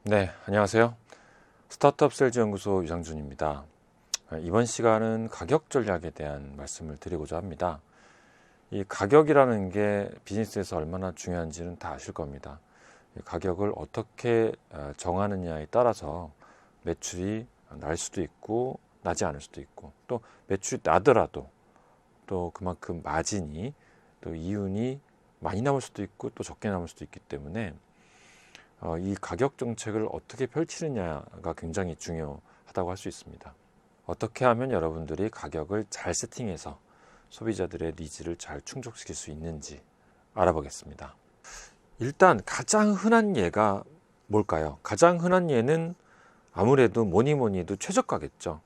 네, 안녕하세요. 스타트업 셀즈 연구소 유상준입니다. 이번 시간은 가격 전략에 대한 말씀을 드리고자 합니다. 이 가격이라는 게 비즈니스에서 얼마나 중요한지는 다 아실 겁니다. 이 가격을 어떻게 정하느냐에 따라서 매출이 날 수도 있고 나지 않을 수도 있고, 또 매출이 나더라도 또 그만큼 마진이, 또 이윤이 많이 남을 수도 있고 또 적게 남을 수도 있기 때문에 이 가격 정책을 어떻게 펼치느냐가 굉장히 중요하다고 할 수 있습니다. 어떻게 하면 여러분들이 가격을 잘 세팅해서 소비자들의 니즈를 잘 충족시킬 수 있는지 알아보겠습니다. 일단 가장 흔한 예가 뭘까요? 가장 흔한 예는 아무래도 뭐니 해도 최저가겠죠.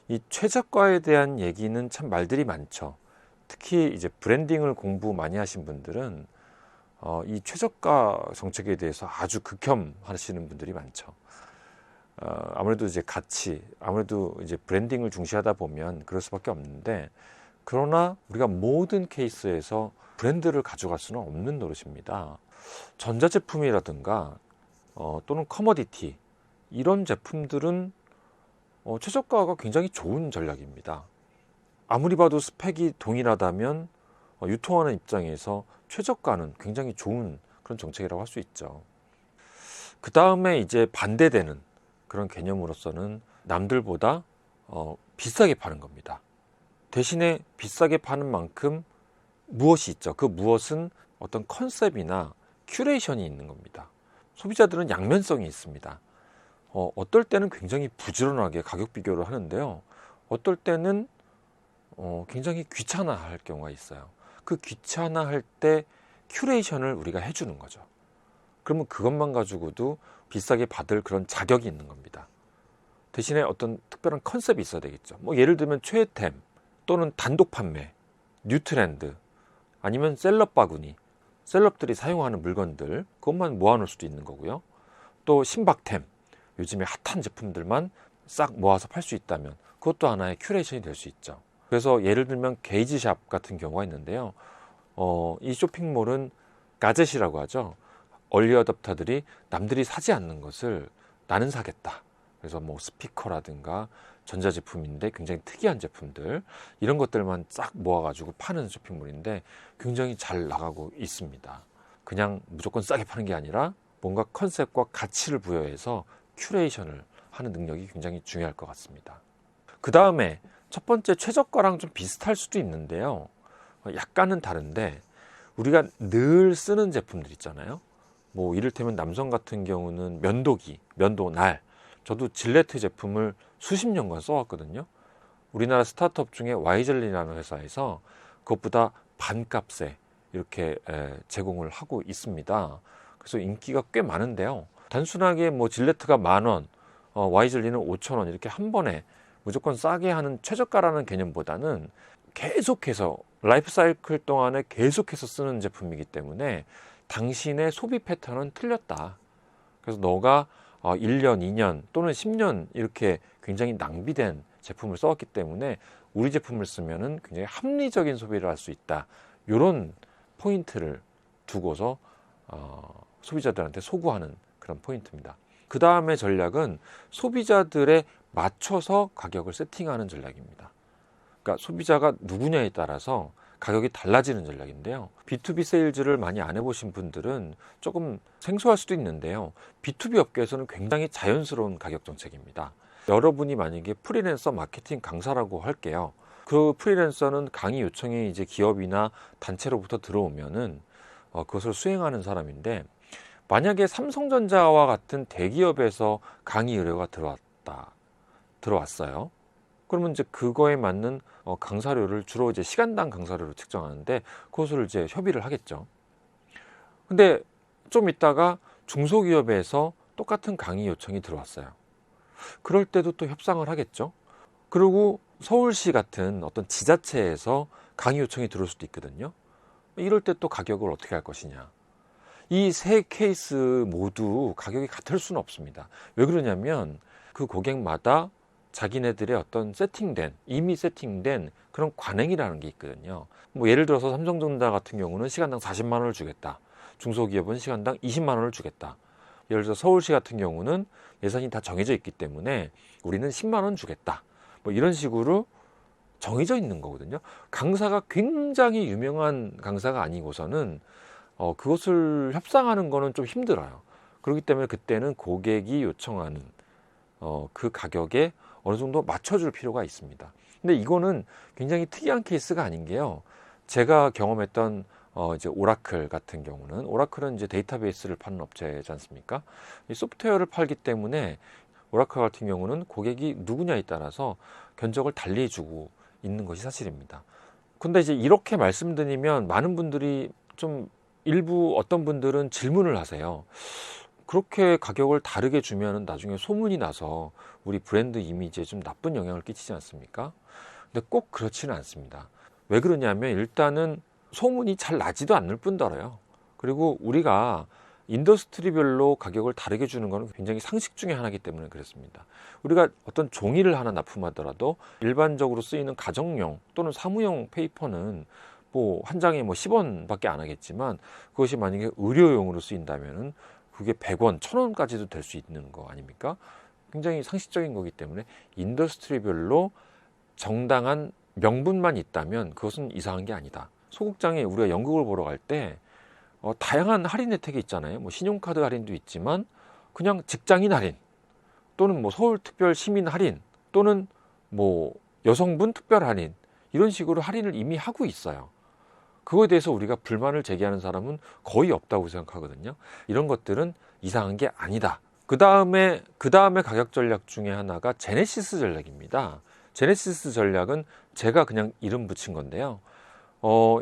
이 최저가에 대한 얘기는 참 말들이 많죠. 특히 이제 브랜딩을 공부 많이 하신 분들은 이 최저가 정책에 대해서 아주 극혐하시는 분들이 많죠. 아무래도 이제 아무래도 이제 브랜딩을 중시하다 보면 그럴 수밖에 없는데, 그러나 우리가 모든 케이스에서 브랜드를 가져갈 수는 없는 노릇입니다. 전자제품이라든가 또는 커머디티, 이런 제품들은 최저가가 굉장히 좋은 전략입니다. 아무리 봐도 스펙이 동일하다면 유통하는 입장에서 최저가는 굉장히 좋은 그런 정책이라고 할 수 있죠. 그 다음에 이제 반대되는 그런 개념으로서는 남들보다 비싸게 파는 겁니다. 대신에 비싸게 파는 만큼 무엇이 있죠? 그 무엇은 어떤 컨셉이나 큐레이션이 있는 겁니다. 소비자들은 양면성이 있습니다. 어떨 때는 굉장히 부지런하게 가격 비교를 하는데요. 어떨 때는 굉장히 귀찮아할 경우가 있어요. 그 귀찮아할 때 큐레이션을 우리가 해주는 거죠. 그러면 그것만 가지고도 비싸게 받을 그런 자격이 있는 겁니다. 대신에 어떤 특별한 컨셉이 있어야 되겠죠. 뭐 예를 들면 최애템 또는 단독 판매, 뉴트렌드, 아니면 셀럽 바구니, 셀럽들이 사용하는 물건들, 그것만 모아놓을 수도 있는 거고요. 또 신박템, 요즘에 핫한 제품들만 싹 모아서 팔 수 있다면 그것도 하나의 큐레이션이 될 수 있죠. 그래서 예를 들면 게이지샵 같은 경우가 있는데요. 이 쇼핑몰은 가젯이라고 하죠. 얼리 어댑터들이 남들이 사지 않는 것을 나는 사겠다. 그래서 뭐 스피커라든가 전자제품인데 굉장히 특이한 제품들, 이런 것들만 싹 모아가지고 파는 쇼핑몰인데 굉장히 잘 나가고 있습니다. 그냥 무조건 싸게 파는 게 아니라 뭔가 컨셉과 가치를 부여해서 큐레이션을 하는 능력이 굉장히 중요할 것 같습니다. 그 다음에 첫 번째 최저가랑 좀 비슷할 수도 있는데요. 약간은 다른데, 우리가 늘 쓰는 제품들 있잖아요. 뭐 이를테면 남성 같은 경우는 면도날. 저도 질레트 제품을 수십 년간 써왔거든요. 우리나라 스타트업 중에 와이즐리라는 회사에서 그것보다 반값에 이렇게 제공을 하고 있습니다. 그래서 인기가 꽤 많은데요. 단순하게 뭐 질레트가 10,000원, 와이즐리는 5,000원 이렇게 한 번에 무조건 싸게 하는 최저가라는 개념보다는 계속해서 라이프 사이클 동안에 계속해서 쓰는 제품이기 때문에 당신의 소비 패턴은 틀렸다. 그래서 너가 1년, 2년 또는 10년 이렇게 굉장히 낭비된 제품을 써왔기 때문에 우리 제품을 쓰면은 굉장히 합리적인 소비를 할 수 있다. 이런 포인트를 두고서 소비자들한테 소구하는 그런 포인트입니다. 그 다음에 전략은 소비자들에 맞춰서 가격을 세팅하는 전략입니다. 그러니까 소비자가 누구냐에 따라서 가격이 달라지는 전략인데요. B2B 세일즈를 많이 안 해보신 분들은 조금 생소할 수도 있는데요. B2B 업계에서는 굉장히 자연스러운 가격 정책입니다. 여러분이 만약에 프리랜서 마케팅 강사라고 할게요. 그 프리랜서는 강의 요청이 이제 기업이나 단체로부터 들어오면은 그것을 수행하는 사람인데, 만약에 삼성전자와 같은 대기업에서 강의 의뢰가 들어왔어요. 그러면 이제 그거에 맞는 강사료를 주로 이제 시간당 강사료로 측정하는데, 그것을 이제 협의를 하겠죠. 근데 좀 있다가 중소기업에서 똑같은 강의 요청이 들어왔어요. 그럴 때도 또 협상을 하겠죠. 그리고 서울시 같은 어떤 지자체에서 강의 요청이 들어올 수도 있거든요. 이럴 때 또 가격을 어떻게 할 것이냐. 이 세 케이스 모두 가격이 같을 수는 없습니다. 왜 그러냐면 그 고객마다 자기네들의 어떤 이미 세팅된 그런 관행이라는 게 있거든요. 뭐 예를 들어서 삼성전자 같은 경우는 시간당 40만 원을 주겠다. 중소기업은 시간당 20만 원을 주겠다. 예를 들어 서울시 같은 경우는 예산이 다 정해져 있기 때문에 우리는 10만 원 주겠다. 뭐 이런 식으로 정해져 있는 거거든요. 강사가 굉장히 유명한 강사가 아니고서는 그것을 협상하는 거는 좀 힘들어요. 그렇기 때문에 그때는 고객이 요청하는 그 가격에 어느 정도 맞춰줄 필요가 있습니다. 근데 이거는 굉장히 특이한 케이스가 아닌 게요. 제가 경험했던 이제 오라클 같은 경우는, 오라클은 이제 데이터베이스를 파는 업체지 않습니까? 이 소프트웨어를 팔기 때문에 오라클 같은 경우는 고객이 누구냐에 따라서 견적을 달리 해주고 있는 것이 사실입니다. 근데 이제 이렇게 말씀드리면 많은 분들이 좀 일부 어떤 분들은 질문을 하세요. 그렇게 가격을 다르게 주면 나중에 소문이 나서 우리 브랜드 이미지에 좀 나쁜 영향을 끼치지 않습니까? 근데 꼭 그렇지는 않습니다. 왜 그러냐면 일단은 소문이 잘 나지도 않을 뿐더러요. 그리고 우리가 인더스트리별로 가격을 다르게 주는 것은 굉장히 상식 중에 하나이기 때문에 그렇습니다. 우리가 어떤 종이를 하나 납품하더라도 일반적으로 쓰이는 가정용 또는 사무용 페이퍼는 뭐 한 장에 뭐 10원밖에 안 하겠지만, 그것이 만약에 의료용으로 쓰인다면은 그게 100원, 1000원까지도 될 수 있는 거 아닙니까? 굉장히 상식적인 거기 때문에 인더스트리별로 정당한 명분만 있다면 그것은 이상한 게 아니다. 소극장에 우리가 연극을 보러 갈 때 다양한 할인 혜택이 있잖아요. 뭐 신용카드 할인도 있지만 그냥 직장인 할인 또는 뭐 서울특별 시민 할인 또는 뭐 여성분 특별 할인, 이런 식으로 할인을 이미 하고 있어요. 그거에 대해서 우리가 불만을 제기하는 사람은 거의 없다고 생각하거든요. 이런 것들은 이상한 게 아니다. 그 다음에 가격 전략 중에 하나가 제네시스 전략입니다. 제네시스 전략은 제가 그냥 이름 붙인 건데요.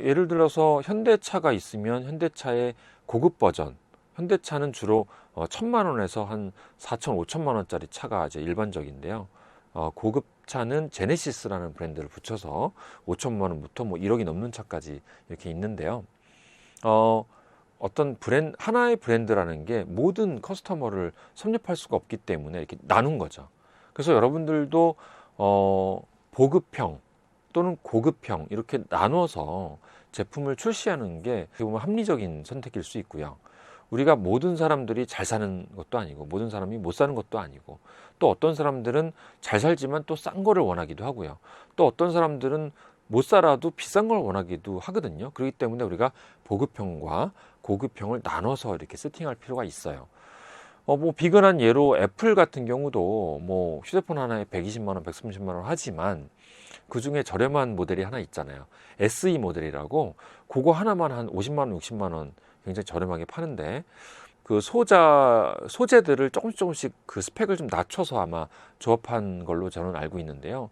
예를 들어서 현대차가 있으면 현대차의 고급 버전, 현대차는 주로 1000만 원에서 한 4천, 5천만 원짜리 차가 이제 일반적인데요. 고급 차는 제네시스라는 브랜드를 붙여서 5천만 원부터 뭐 1억이 넘는 차까지 이렇게 있는데요. 어떤 하나의 브랜드라는 게 모든 커스터머를 섭렵할 수가 없기 때문에 이렇게 나눈 거죠. 그래서 여러분들도 보급형 또는 고급형 이렇게 나눠서 제품을 출시하는 게 어떻게 보면 합리적인 선택일 수 있고요. 우리가 모든 사람들이 잘 사는 것도 아니고 모든 사람이 못 사는 것도 아니고, 또 어떤 사람들은 잘 살지만 또 싼 거를 원하기도 하고요. 또 어떤 사람들은 못 살아도 비싼 걸 원하기도 하거든요. 그렇기 때문에 우리가 보급형과 고급형을 나눠서 이렇게 세팅할 필요가 있어요. 뭐 비근한 예로 애플 같은 경우도 뭐 휴대폰 하나에 120만 원, 130만 원 하지만 그 중에 저렴한 모델이 하나 있잖아요. SE 모델이라고, 그거 하나만 한 50만 원, 60만 원 굉장히 저렴하게 파는데, 그 소재들을 조금씩 그 스펙을 좀 낮춰서 아마 조합한 걸로 저는 알고 있는데요.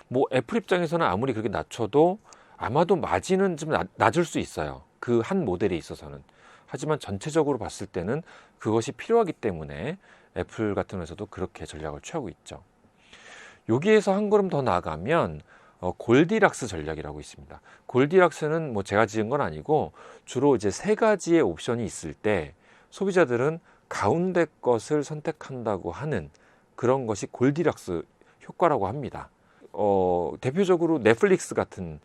뭐 애플 입장에서는 아무리 그렇게 낮춰도 아마도 마진은 좀 낮을 수 있어요. 그 한 모델에 있어서는. 하지만 전체적으로 봤을 때는 그것이 필요하기 때문에 애플 같은 회사도 그렇게 전략을 취하고 있죠. 여기에서 한 걸음 더 나아가면 골디락스 전략이라고 있습니다. 골디락스는 뭐 제가 지은 건 아니고 주로 이제 세 가지의 옵션이 있을 때 소비자들은 가운데 것을 선택한다고 하는 그런 것이 골디락스 효과라고 합니다. 대표적으로 넷플릭스 같은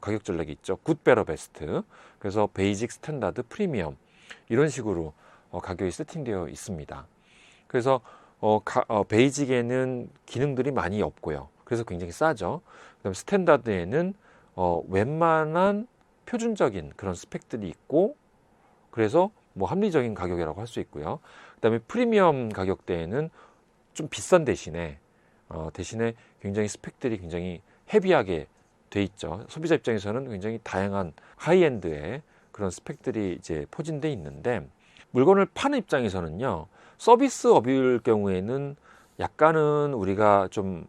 가격 전략이 있죠. 굿, 베터, 베스트. 그래서 베이직, 스탠다드, 프리미엄 이런 식으로 가격이 세팅되어 있습니다. 그래서 베이직에는 기능들이 많이 없고요. 그래서 굉장히 싸죠. 그다음 스탠다드에는 웬만한 표준적인 그런 스펙들이 있고, 그래서 뭐 합리적인 가격이라고 할 수 있고요. 그다음에 프리미엄 가격대에는 좀 비싼 대신에 굉장히 스펙들이 굉장히 헤비하게 돼 있죠. 소비자 입장에서는 굉장히 다양한 하이엔드의 그런 스펙들이 이제 포진돼 있는데, 물건을 파는 입장에서는요, 서비스업일 경우에는 약간은 우리가 좀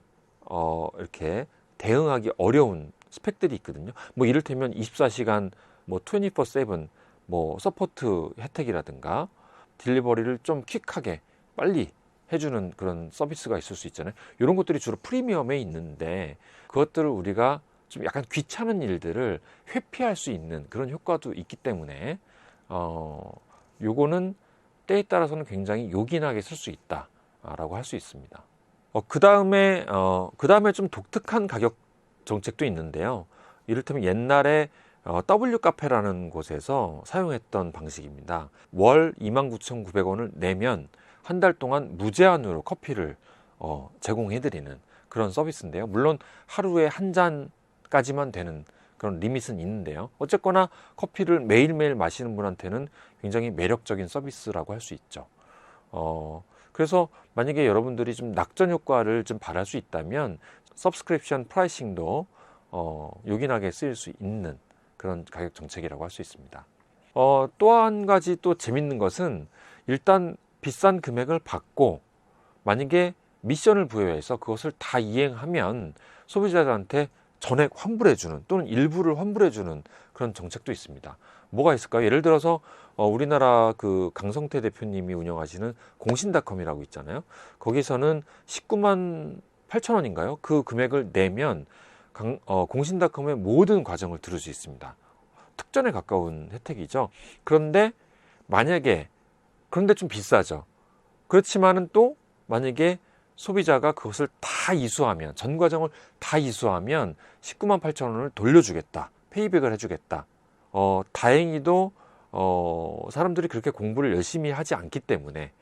이렇게 대응하기 어려운 스펙들이 있거든요. 뭐 이를테면 24시간 뭐 24/7 뭐 서포트 혜택이라든가 딜리버리를 좀 퀵하게 빨리 해주는 그런 서비스가 있을 수 있잖아요. 이런 것들이 주로 프리미엄에 있는데, 그것들을 우리가 좀 약간 귀찮은 일들을 회피할 수 있는 그런 효과도 있기 때문에 요거는 때에 따라서는 굉장히 요긴하게 쓸 수 있다라고 할 수 있습니다. 그 다음에 좀 독특한 가격 정책도 있는데요. 이를테면 옛날에 W카페라는 곳에서 사용했던 방식입니다. 월 29,900원을 내면 한 달 동안 무제한으로 커피를 제공해드리는 그런 서비스인데요. 물론 하루에 한 잔까지만 되는 그런 리밋은 있는데요. 어쨌거나 커피를 매일매일 마시는 분한테는 굉장히 매력적인 서비스라고 할 수 있죠. 그래서 만약에 여러분들이 좀 낙전 효과를 좀 바랄 수 있다면 서브스크립션 프라이싱도 요긴하게 쓰일 수 있는 그런 가격 정책이라고 할 수 있습니다. 또 한 가지 또 재밌는 것은 일단 비싼 금액을 받고 만약에 미션을 부여해서 그것을 다 이행하면 소비자들한테 전액 환불해주는 또는 일부를 환불해주는 그런 정책도 있습니다. 뭐가 있을까요? 예를 들어서 우리나라 그 강성태 대표님이 운영하시는 공신닷컴이라고 있잖아요. 거기서는 19만 8천 원인가요? 그 금액을 내면 공신닷컴의 모든 과정을 들을 수 있습니다. 특전에 가까운 혜택이죠. 그런데 좀 비싸죠. 그렇지만은 또 만약에 소비자가 그것을 다 이수하면, 전 과정을 다 이수하면 19만 8천 원을 돌려주겠다, 페이백을 해주겠다. 다행히도 사람들이 그렇게 공부를 열심히 하지 않기 때문에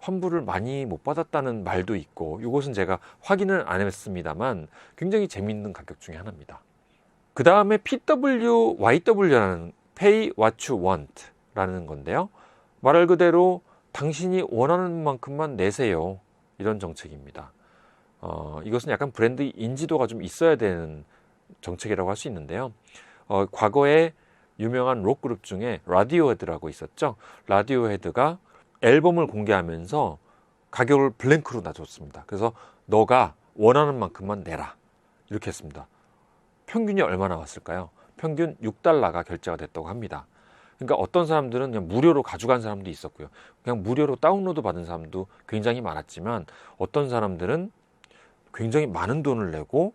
환불을 많이 못 받았다는 말도 있고, 이것은 제가 확인을 안 했습니다만 굉장히 재미있는 가격 중에 하나입니다. 그 다음에 PWYW라는 Pay What You Want 라는 건데요. 말 그대로 당신이 원하는 만큼만 내세요, 이런 정책입니다. 이것은 약간 브랜드 인지도가 좀 있어야 되는 정책이라고 할 수 있는데요. 과거에 유명한 록 그룹 중에 라디오헤드라고 있었죠. 라디오헤드가 앨범을 공개하면서 가격을 블랭크로 놔줬습니다. 그래서 너가 원하는 만큼만 내라, 이렇게 했습니다. 평균이 얼마 나왔을까요? 평균 6달러가 결제가 됐다고 합니다. 그러니까 어떤 사람들은 그냥 무료로 가져간 사람도 있었고요. 그냥 무료로 다운로드 받은 사람도 굉장히 많았지만, 어떤 사람들은 굉장히 많은 돈을 내고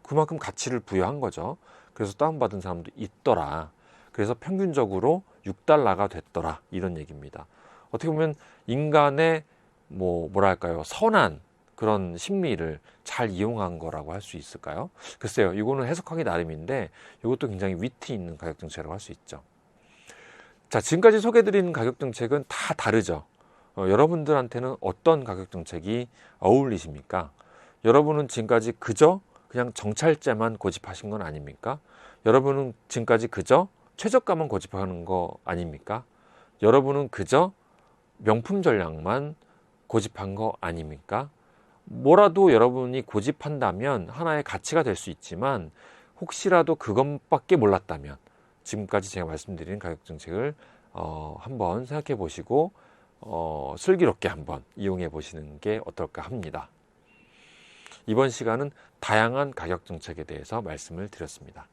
그만큼 가치를 부여한 거죠. 그래서 다운받은 사람도 있더라. 그래서 평균적으로 6달러가 됐더라, 이런 얘기입니다. 어떻게 보면 인간의 뭐랄까요, 선한 그런 심리를 잘 이용한 거라고 할 수 있을까요? 글쎄요, 이거는 해석하기 나름인데 이것도 굉장히 위트 있는 가격 정책이라고 할 수 있죠. 자, 지금까지 소개해드린 가격 정책은 다 다르죠. 여러분들한테는 어떤 가격 정책이 어울리십니까? 여러분은 지금까지 그저 그냥 정찰제만 고집하신 건 아닙니까? 여러분은 지금까지 그저 최저가만 고집하는 거 아닙니까? 여러분은 그저 명품 전략만 고집한 거 아닙니까? 뭐라도 여러분이 고집한다면 하나의 가치가 될 수 있지만, 혹시라도 그것밖에 몰랐다면 지금까지 제가 말씀드린 가격 정책을 한번 생각해 보시고 슬기롭게 한번 이용해 보시는 게 어떨까 합니다. 이번 시간은 다양한 가격 정책에 대해서 말씀을 드렸습니다.